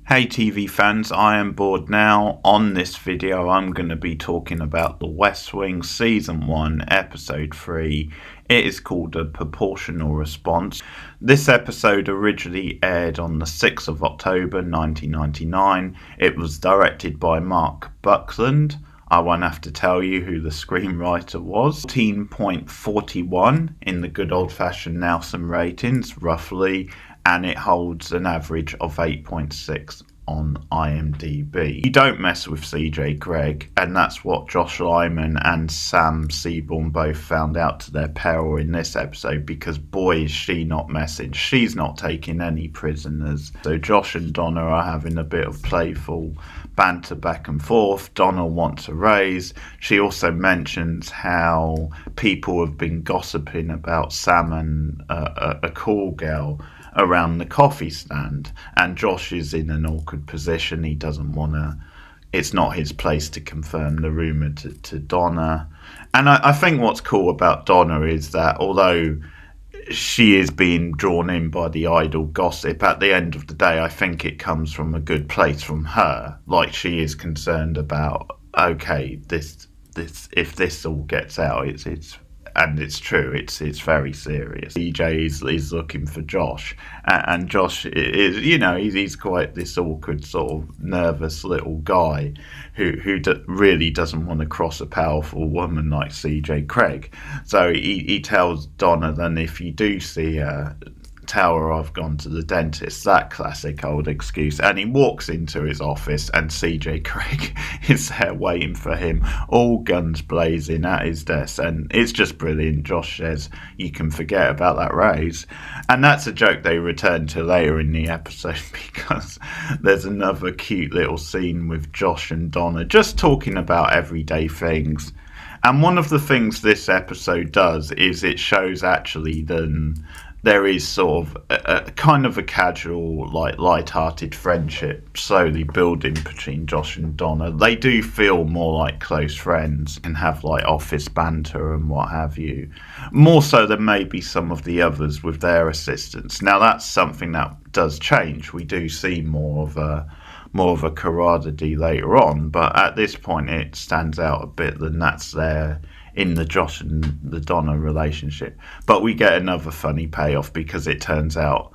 Hey TV fans, I am bored now. On this video I'm going to be talking about The West Wing Season 1 Episode 3. It is called A Proportional Response. This episode originally aired on the 6th of October 1999. It was directed by Mark Buckland. I won't have to tell you who the screenwriter was. 14.41 in the good old-fashioned Nelson ratings, roughly, and it holds an average of 8.6 on IMDb. You don't mess with CJ Cregg, and that's what Josh Lyman and Sam Seaborn both found out to their peril in this episode, because boy is she not messing. She's not taking any prisoners. So Josh and Donna are having a bit of playful banter back and forth. Donna wants a raise. She also mentions how people have been gossiping about Sam and a call girl around the coffee stand, and Josh is in an awkward position. He doesn't want to, it's not his place to confirm the rumour to Donna. And I think what's cool about Donna is that although she is being drawn in by the idle gossip, at the end of the day I think it comes from a good place from her. Like, she is concerned about, okay, this if this all gets out, it's and it's true, it's very serious. CJ is looking for Josh, and Josh is, he's quite this awkward, sort of nervous little guy who really doesn't want to cross a powerful woman like CJ Cregg. So he tells Donna, then if you do see her, tell her I've gone to the dentist. That classic old excuse. And he walks into his office and CJ Cregg is there waiting for him, all guns blazing at his desk, and it's just brilliant. Josh says, you can forget about that raise. And that's a joke they return to later in the episode, because there's another cute little scene with Josh and Donna just talking about everyday things. And one of the things this episode does is it shows actually there is sort of a kind of a casual, light-hearted friendship slowly building between Josh and Donna. They do feel more like close friends and have office banter and what have you, more so than maybe some of the others with their assistants. Now that's something that does change. We do see more of a camaraderie later on, but at this point it stands out a bit than that's there in the Josh and the Donna relationship. But we get another funny payoff, because it turns out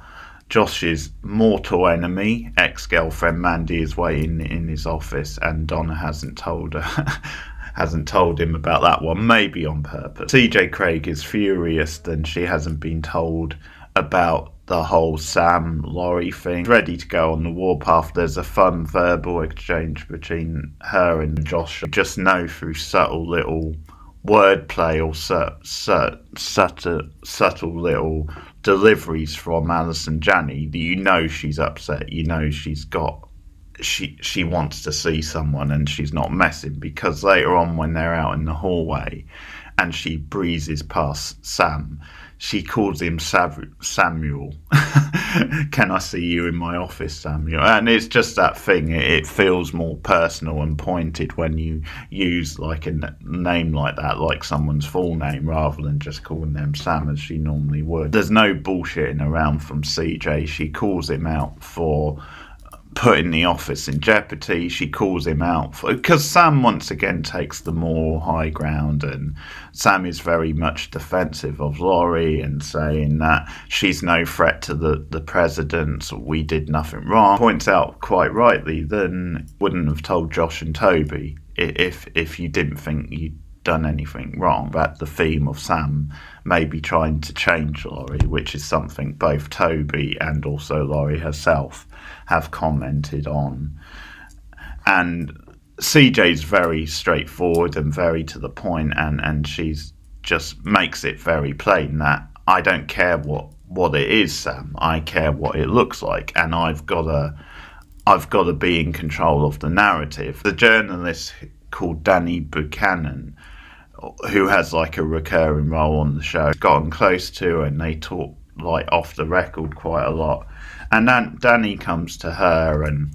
Josh's mortal enemy, ex-girlfriend Mandy, is waiting in his office, and Donna hasn't told him about that one, maybe on purpose. CJ Cregg is furious that she hasn't been told about the whole Sam Laurie thing. Ready to go on the warpath. There's a fun verbal exchange between her and Josh. Just know through subtle little wordplay or subtle little deliveries from Alice and Janny that she's upset. She wants to see someone and she's not messing, because later on when they're out in the hallway and she breezes past Sam, she calls him Samuel. Can I see you in my office, Samuel? And it's just that thing. It feels more personal and pointed when you use a name like that, like someone's full name, rather than just calling them Sam as she normally would. There's no bullshitting around from CJ. She calls him out for putting the office in jeopardy. She calls him out because Sam once again takes the more high ground, and Sam is very much defensive of Laurie and saying that she's no threat to the president, we did nothing wrong. Points out quite rightly, then wouldn't have told Josh and Toby if you didn't think you'd done anything wrong. But the theme of Sam maybe trying to change Laurie, which is something both Toby and also Laurie herself have commented on. And CJ's very straightforward and very to the point, and she's just makes it very plain that I don't care what it is, Sam. I care what it looks like, and I've got to be in control of the narrative. The journalist called Danny Buchanan, who has a recurring role on the show, gotten close to her, and they talk off the record quite a lot. And then Danny comes to her and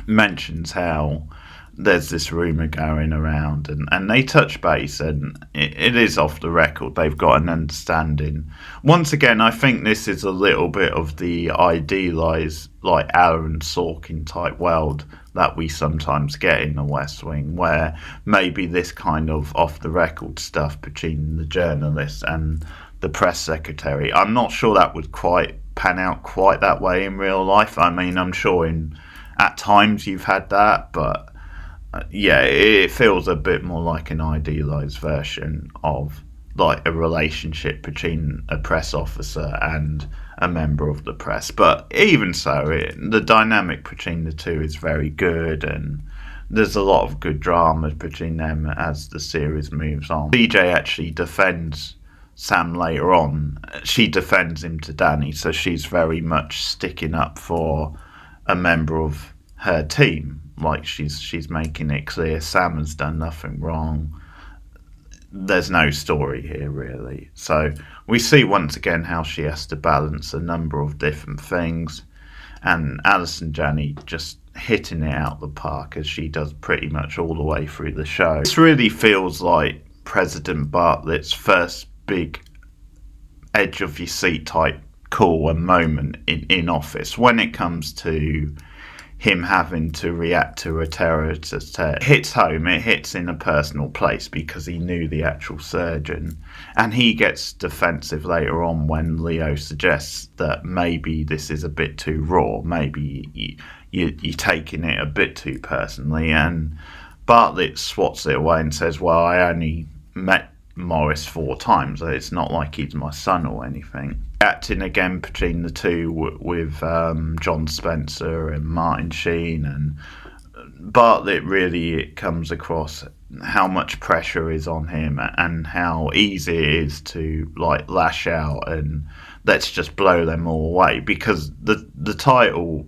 mentions how there's this rumour going around, and they touch base, and it is off the record. They've got an understanding. Once again, I think this is a little bit of the idealised, like Aaron Sorkin type world that we sometimes get in the West Wing, where maybe this kind of off the record stuff between the journalist and the press secretary, I'm not sure that would quite pan out quite that way in real life. I mean, I'm sure at times you've had that, but yeah, it feels a bit more like an idealised version of like a relationship between a press officer and a member of the press. But even so, the dynamic between the two is very good, and there's a lot of good drama between them as the series moves on. CJ actually defends Sam later on. She defends him to Danny, so she's very much sticking up for a member of her team. Like she's making it clear Sam has done nothing wrong. There's no story here really. So we see once again how she has to balance a number of different things, and Alison Janney just hitting it out the park as she does pretty much all the way through the show. This really feels like President Bartlett's first big edge of your seat type call and moment in office when it comes to him having to react to a terrorist attack. It hits home, it hits in a personal place because he knew the actual surgeon, and he gets defensive later on when Leo suggests that maybe this is a bit too raw, maybe you're taking it a bit too personally, and Bartlett swats it away and says, well, I only met Morris 4 times, it's not like he's my son or anything. Acting again between the two with John Spencer and Martin Sheen, and Bartlett really comes across how much pressure is on him and how easy it is to like lash out and let's just blow them all away, because the title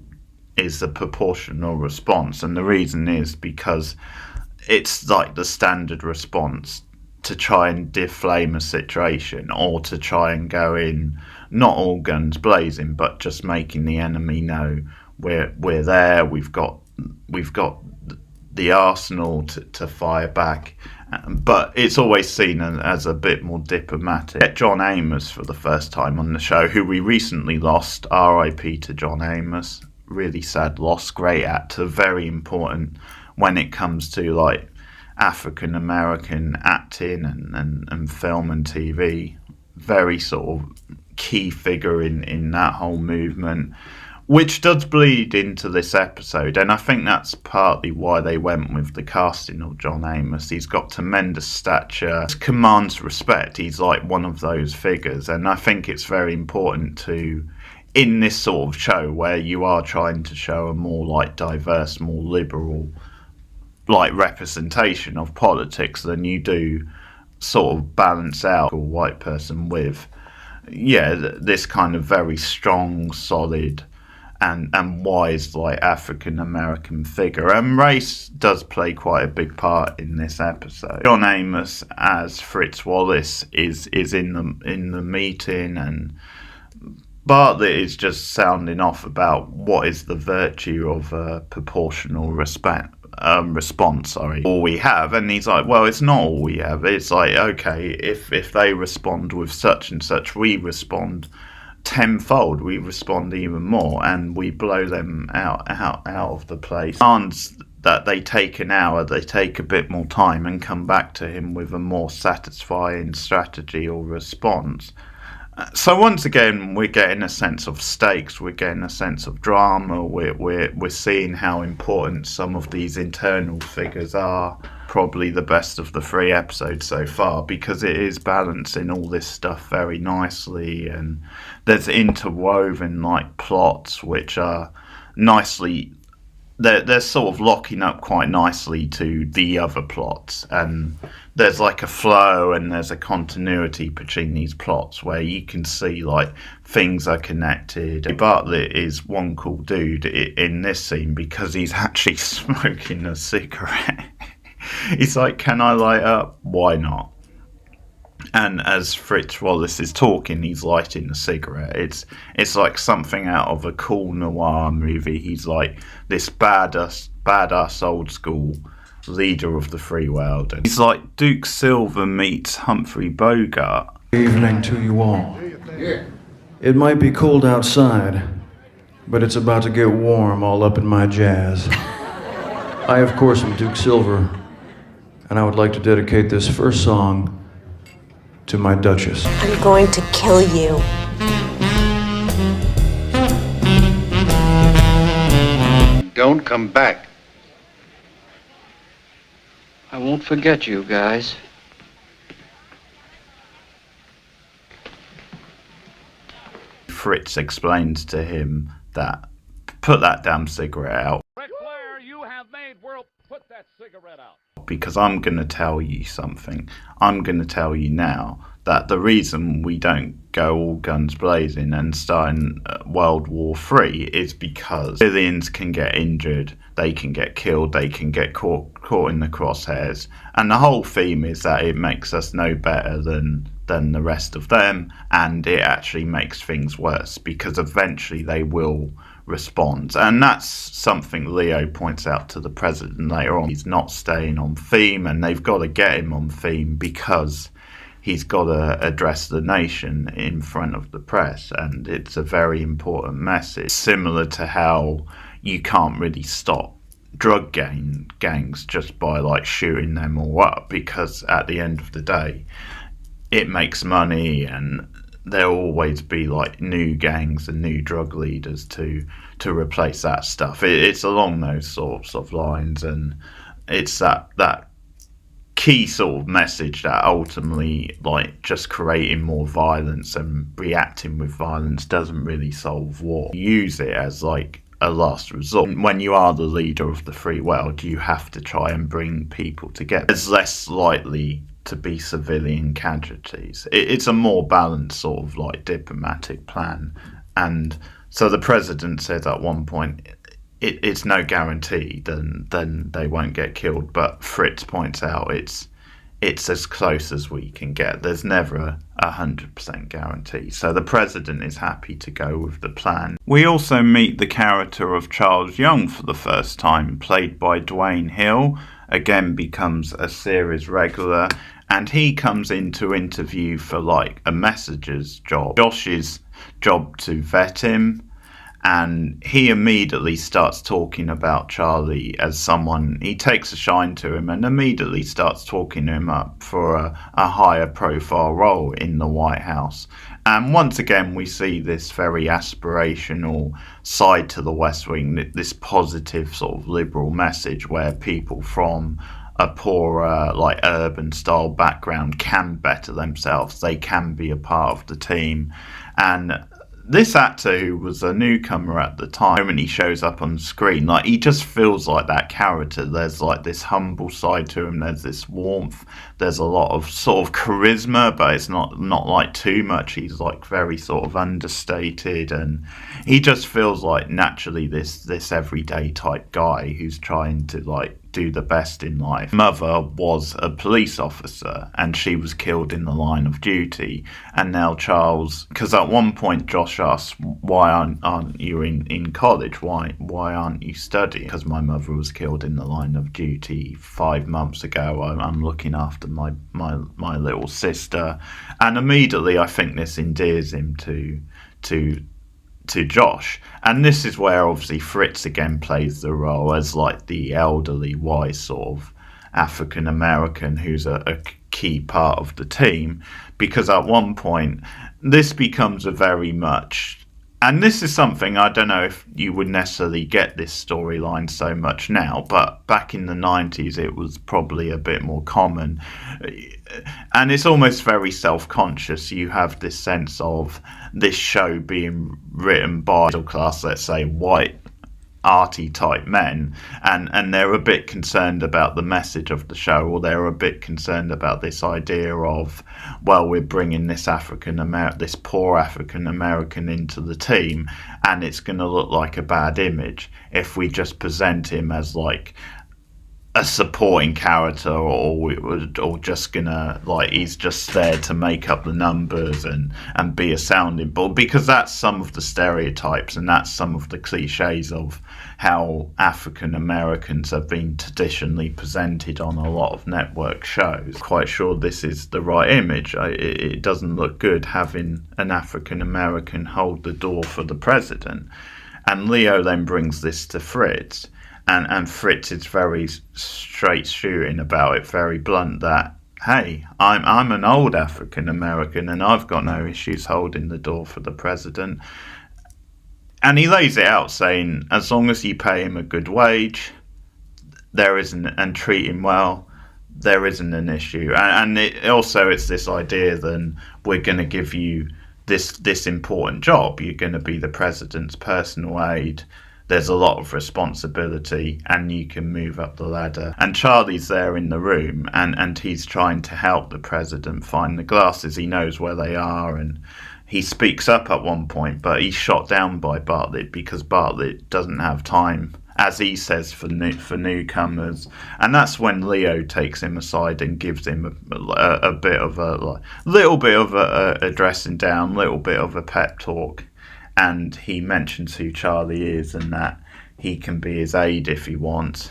is the proportional response, and the reason is because it's like the standard response to try and deflame a situation, or to try and go in not all guns blazing, but just making the enemy know we're there. We've got the arsenal to fire back, but it's always seen as a bit more diplomatic. John Amos for the first time on the show, who we recently lost. R.I.P. to John Amos. Really sad loss. Great actor, very important when it comes to like African American acting and film and TV. Very sort of key figure in that whole movement, which does bleed into this episode, and I think that's partly why they went with the casting of John Amos. He's got tremendous stature, commands respect. He's like one of those figures, and I think it's very important to, in this sort of show where you are trying to show a more like diverse, more liberal like representation of politics, than you do sort of balance out a white person with this kind of very strong, solid and wise like African American figure. And race does play quite a big part in this episode. John Amos as Fritz Wallace is in the meeting, and Bartlett is just sounding off about what is the virtue of a proportional response. All we have, and he's like, well, it's not all we have. It's like, okay, if they respond with such and such, we respond tenfold, we respond even more, and we blow them out of the place. Demands that they take an hour, they take a bit more time and come back to him with a more satisfying strategy or response. So once again, we're getting a sense of stakes, we're getting a sense of drama, we're seeing how important some of these internal figures are. Probably the best of the 3 episodes so far, because it is balancing all this stuff very nicely, and there's interwoven like plots which are nicely, they're sort of locking up quite nicely to the other plots, and there's like a flow and there's a continuity between these plots where you can see like things are connected. Bartlett is one cool dude in this scene because he's actually smoking a cigarette. He's like, can I light up? Why not? And as Fritz Wallace is talking, he's lighting a cigarette. It's like something out of a cool noir movie. He's like this badass old school leader of the free world. And he's like Duke Silver meets Humphrey Bogart. Good evening to you all. It might be cold outside, but it's about to get warm all up in my jazz. I, of course, am Duke Silver, and I would like to dedicate this first song to my Duchess. I'm going to kill you. Don't come back. I won't forget you guys. Fritz explains to him that, put that damn cigarette out. Ric Flair, you have made world. Put that cigarette out. Because I'm going to tell you something. I'm going to tell you now that the reason we don't go all guns blazing and start in World War III is because civilians can get injured, they can get killed, they can get caught in the crosshairs. And the whole theme is that it makes us no better than the rest of them, and it actually makes things worse because eventually they will respond. And that's something Leo points out to the president later on. He's not staying on theme, and they've got to get him on theme because he's got to address the nation in front of the press, and it's a very important message. Similar to how you can't really stop drug gangs just by like shooting them all up, because at the end of the day it makes money, and there'll always be like new gangs and new drug leaders to replace that stuff. It's along those sorts of lines, and it's that key sort of message that ultimately, like, just creating more violence and reacting with violence doesn't really solve war. Use it as like a last resort. When you are the leader of the free world, you have to try and bring people together. There's less likely to be civilian casualties. It's a more balanced sort of like diplomatic plan. And so the president said at one point, it's no guarantee then they won't get killed, but Fritz points out it's as close as we can get. There's never 100% guarantee. So the president is happy to go with the plan. We also meet the character of Charles Young for the first time, played by Dwayne Hill. Again, becomes a series regular, and he comes in to interview for like a messenger's job. Josh's job to vet him, and he immediately starts talking about Charlie as someone, he takes a shine to him and immediately starts talking him up for a higher profile role in the White House. And once again we see this very aspirational side to the West Wing, this positive sort of liberal message where people from a poorer, like urban style background can better themselves, they can be a part of the team. And this actor, who was a newcomer at the time, when he shows up on screen, like, he just feels like that character. There's like this humble side to him, there's this warmth, there's a lot of sort of charisma, but it's not like too much. He's like very sort of understated, and he just feels like naturally this everyday type guy who's trying to like do the best in life. Mother was a police officer and she was killed in the line of duty, and now Charles, because at one point Josh asks, why aren't you in college, why aren't you studying? Because my mother was killed in the line of duty 5 months ago, I'm looking after my little sister. And immediately I think this endears him to Josh. And this is where obviously Fritz again plays the role as like the elderly, wise sort of African American who's a key part of the team, because at one point this becomes a very much, and this is something I don't know if you would necessarily get this storyline so much now, but back in the 90s it was probably a bit more common, and it's almost very self-conscious. You have this sense of this show being written by middle class, let's say white arty type men, and they're a bit concerned about the message of the show, or they're a bit concerned about this idea of, well, we're bringing this this poor African American into the team, and it's going to look like a bad image if we just present him as like a supporting character, or just gonna, like, he's just there to make up the numbers and be a sounding board, because that's some of the stereotypes and that's some of the cliches of how African Americans have been traditionally presented on a lot of network shows. Quite sure this is the right image. It doesn't look good having an African American hold the door for the president. And Leo then brings this to Fritz. And Fritz is very straight shooting about it, very blunt, that, hey, I'm an old African American and I've got no issues holding the door for the president. And he lays it out saying, as long as you pay him a good wage, there isn't, and treat him well, there isn't an issue. And it also, it's this idea then, we're going to give you this important job. You're going to be the president's personal aide. There's a lot of responsibility and you can move up the ladder. And Charlie's there in the room and he's trying to help the president find the glasses. He knows where they are and he speaks up at one point, but he's shot down by Bartlett because Bartlett doesn't have time, as he says, for newcomers. And that's when Leo takes him aside and gives him a bit of little bit of a dressing down, little bit of a pep talk. And he mentions who Charlie is and that he can be his aide if he wants.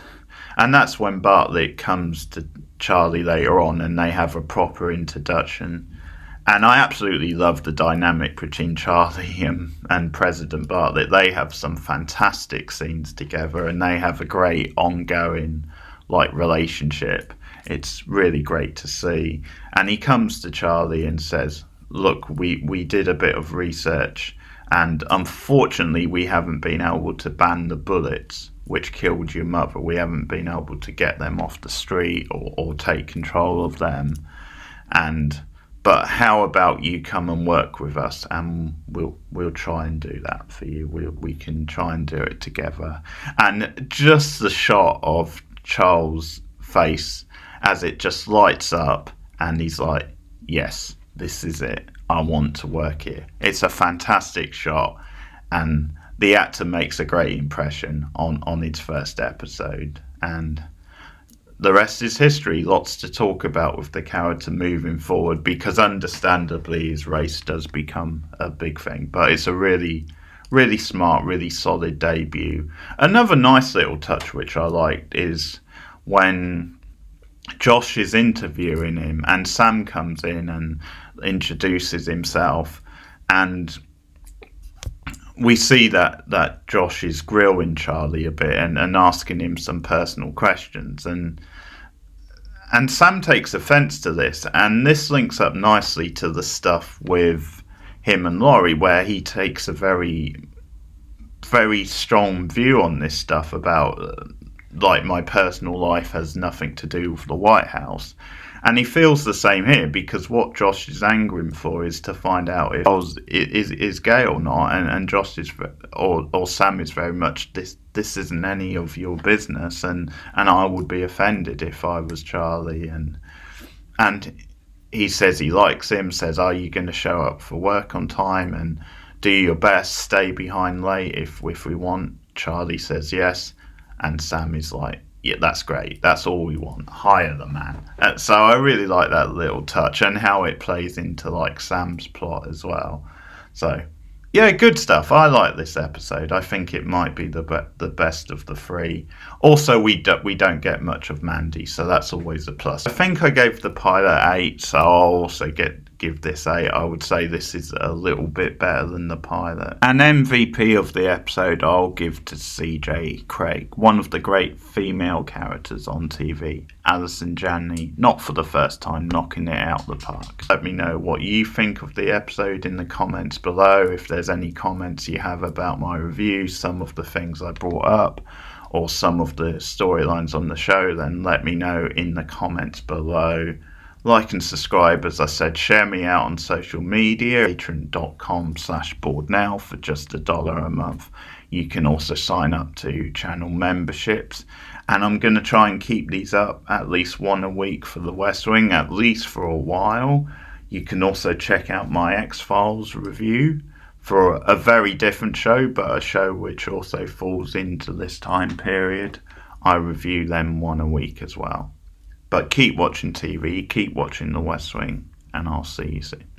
And that's when Bartlett comes to Charlie later on and they have a proper introduction. And I absolutely love the dynamic between Charlie and President Bartlett. They have some fantastic scenes together and they have a great ongoing relationship. It's really great to see. And he comes to Charlie and says, look, we did a bit of research. And unfortunately, we haven't been able to ban the bullets which killed your mother. We haven't been able to get them off the street or take control of them. But how about you come and work with us, and we'll try and do that for you. We can try and do it together. And just the shot of Charles' face as it just lights up, and he's like, yes, this is it. I want to work here. It's a fantastic shot, and the actor makes a great impression on its first episode, and the rest is history. Lots to talk about with the character moving forward, because understandably his race does become a big thing, but it's a really, really smart, really solid debut. Another nice little touch which I liked is when Josh is interviewing him and Sam comes in and introduces himself, and we see that Josh is grilling Charlie a bit and asking him some personal questions, and Sam takes offence to this, and this links up nicely to the stuff with him and Laurie, where he takes a very, very strong view on this stuff about my personal life has nothing to do with the White House. And he feels the same here, because what Josh is angering for is to find out if Oz is gay or not. And Josh is, or Sam is very much, this isn't any of your business, and I would be offended if I was Charlie. And he says he likes him, says, are you going to show up for work on time and do your best, stay behind late if we want? Charlie says yes, and Sam is like, yeah, that's great. That's all we want. Hire the man. So I really like that little touch and how it plays into Sam's plot as well. So yeah, good stuff. I like this episode. I think it might be the best of the three. Also, we don't get much of Mandy, so that's always a plus. I think I gave the pilot 8, so I'll also give this 8. I would say this is a little bit better than the pilot. An MVP of the episode I'll give to CJ Craig, one of the great female characters on TV. Alison Janney, not for the first time, knocking it out the park. Let me know what you think of the episode in the comments below. If there's any comments you have about my review, some of the things I brought up, or some of the storylines on the show, then let me know in the comments below. Like and subscribe, as I said. Share me out on social media. Patreon.com/borednow for just $1 a month. You can also sign up to channel memberships. And I'm going to try and keep these up at least one a week for the West Wing, at least for a while. You can also check out my X-Files review for a very different show, but a show which also falls into this time period, I review them one a week as well. But keep watching TV, keep watching The West Wing, and I'll see you soon.